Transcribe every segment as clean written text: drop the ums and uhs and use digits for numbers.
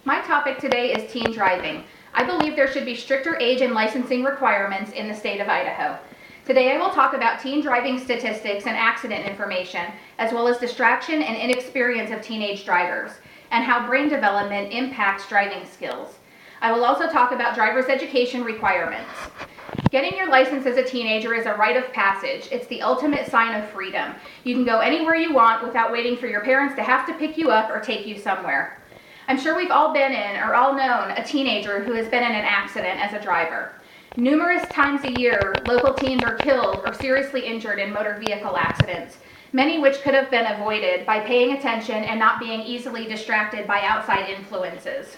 My topic today is teen driving. I believe there should be stricter age and licensing requirements in the state of Idaho. Today I will talk about teen driving statistics and accident information, as well as distraction and inexperience of teenage drivers, and how brain development impacts driving skills. I will also talk about driver's education requirements. Getting your license as a teenager is a rite of passage. It's the ultimate sign of freedom. You can go anywhere you want without waiting for your parents to have to pick you up or take you somewhere. I'm sure we've all been in or all known a teenager who has been in an accident as a driver. Numerous times a year, local teens are killed or seriously injured in motor vehicle accidents, many which could have been avoided by paying attention and not being easily distracted by outside influences.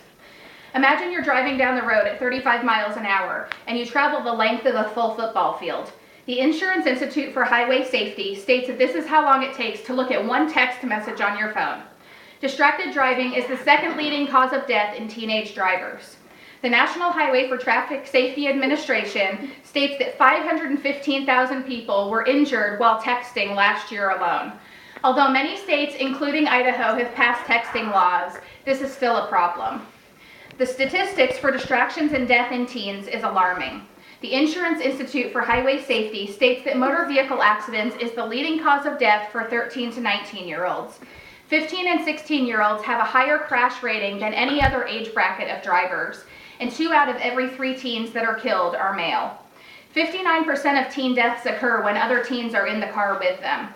Imagine you're driving down the road at 35 miles an hour and you travel the length of a full football field. The Insurance Institute for Highway Safety states that this is how long it takes to look at one text message on your phone. Distracted driving is the second leading cause of death in teenage drivers. The National Highway for Traffic Safety Administration states that 515,000 people were injured while texting last year alone. Although many states, including Idaho, have passed texting laws, this is still a problem. The statistics for distractions and death in teens is alarming. The Insurance Institute for Highway Safety states that motor vehicle accidents is the leading cause of death for 13 to 19-year-olds. 15 and 16-year-olds have a higher crash rating than any other age bracket of drivers, and 2 out of every 3 teens that are killed are male. 59% of teen deaths occur when other teens are in the car with them.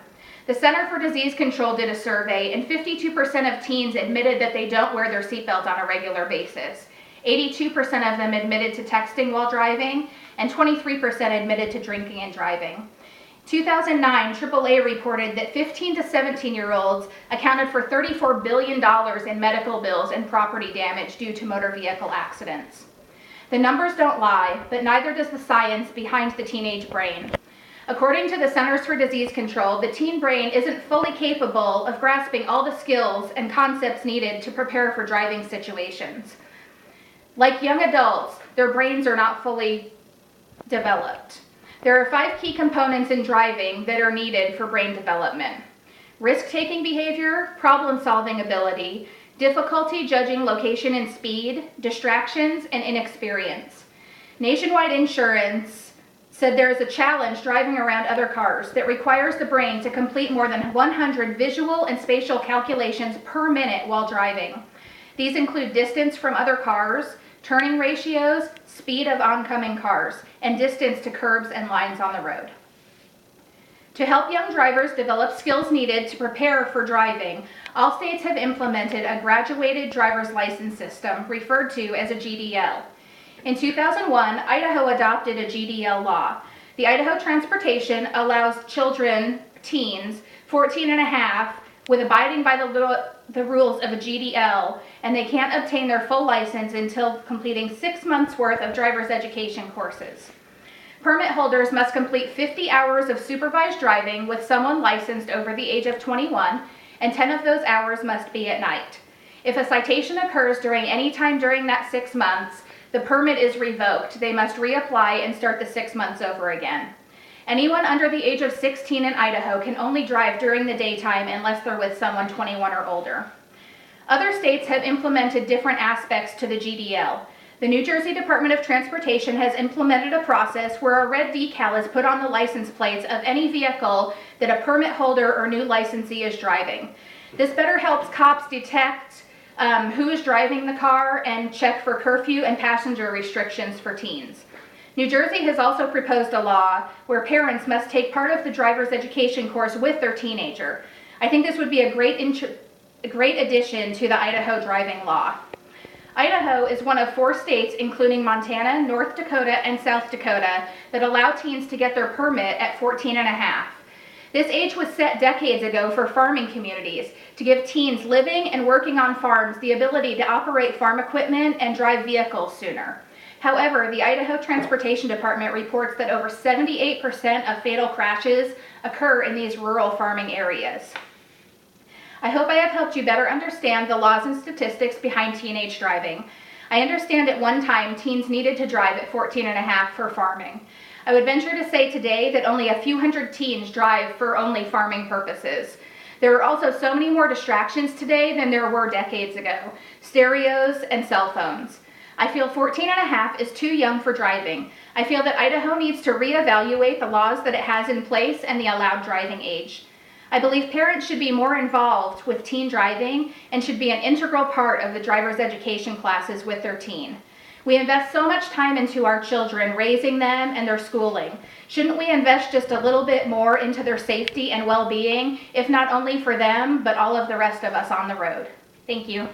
The Center for Disease Control did a survey, and 52% of teens admitted that they don't wear their seatbelt on a regular basis. 82% of them admitted to texting while driving, and 23% admitted to drinking and driving. 2009, AAA reported that 15 to 17-year-olds accounted for $34 billion in medical bills and property damage due to motor vehicle accidents. The numbers don't lie, but neither does the science behind the teenage brain. According to the Centers for Disease Control, the teen brain isn't fully capable of grasping all the skills and concepts needed to prepare for driving situations. Like young adults, their brains are not fully developed. There are 5 key components in driving that are needed for brain development: risk-taking behavior, problem-solving ability, difficulty judging location and speed, distractions, and inexperience. Nationwide Insurance said there is a challenge driving around other cars that requires the brain to complete more than 100 visual and spatial calculations per minute while driving. These include distance from other cars, turning ratios, speed of oncoming cars, and distance to curbs and lines on the road. To help young drivers develop skills needed to prepare for driving, all states have implemented a graduated driver's license system referred to as a GDL. In 2001, Idaho adopted a GDL law. The Idaho Transportation allows teens, 14 and a half, with abiding by the rules of a GDL, and they can't obtain their full license until completing 6 months worth of driver's education courses. Permit holders must complete 50 hours of supervised driving with someone licensed over the age of 21, and 10 of those hours must be at night. If a citation occurs during any time during that 6 months, the permit is revoked. They must reapply and start the 6 months over again. Anyone under the age of 16 in Idaho can only drive during the daytime unless they're with someone 21 or older. Other states have implemented different aspects to the GDL. The New Jersey Department of Transportation has implemented a process where a red decal is put on the license plates of any vehicle that a permit holder or new licensee is driving. This better helps cops detect who is driving the car and check for curfew and passenger restrictions for teens. New Jersey has also proposed a law where parents must take part of the driver's education course with their teenager. I think this would be a great addition to the Idaho driving law. Idaho is one of 4 states, including Montana, North Dakota, and South Dakota, that allow teens to get their permit at 14 and a half. This age was set decades ago for farming communities to give teens living and working on farms the ability to operate farm equipment and drive vehicles sooner. However, the Idaho Transportation Department reports that over 78% of fatal crashes occur in these rural farming areas. I hope I have helped you better understand the laws and statistics behind teenage driving. I understand at one time teens needed to drive at 14 and a half for farming. I would venture to say today that only a few hundred teens drive for only farming purposes. There are also so many more distractions today than there were decades ago. Stereos and cell phones. I feel 14 and a half is too young for driving. I feel that Idaho needs to reevaluate the laws that it has in place and the allowed driving age. I believe parents should be more involved with teen driving and should be an integral part of the driver's education classes with their teen. We invest so much time into our children, raising them and their schooling. Shouldn't we invest just a little bit more into their safety and well-being, if not only for them, but all of the rest of us on the road? Thank you.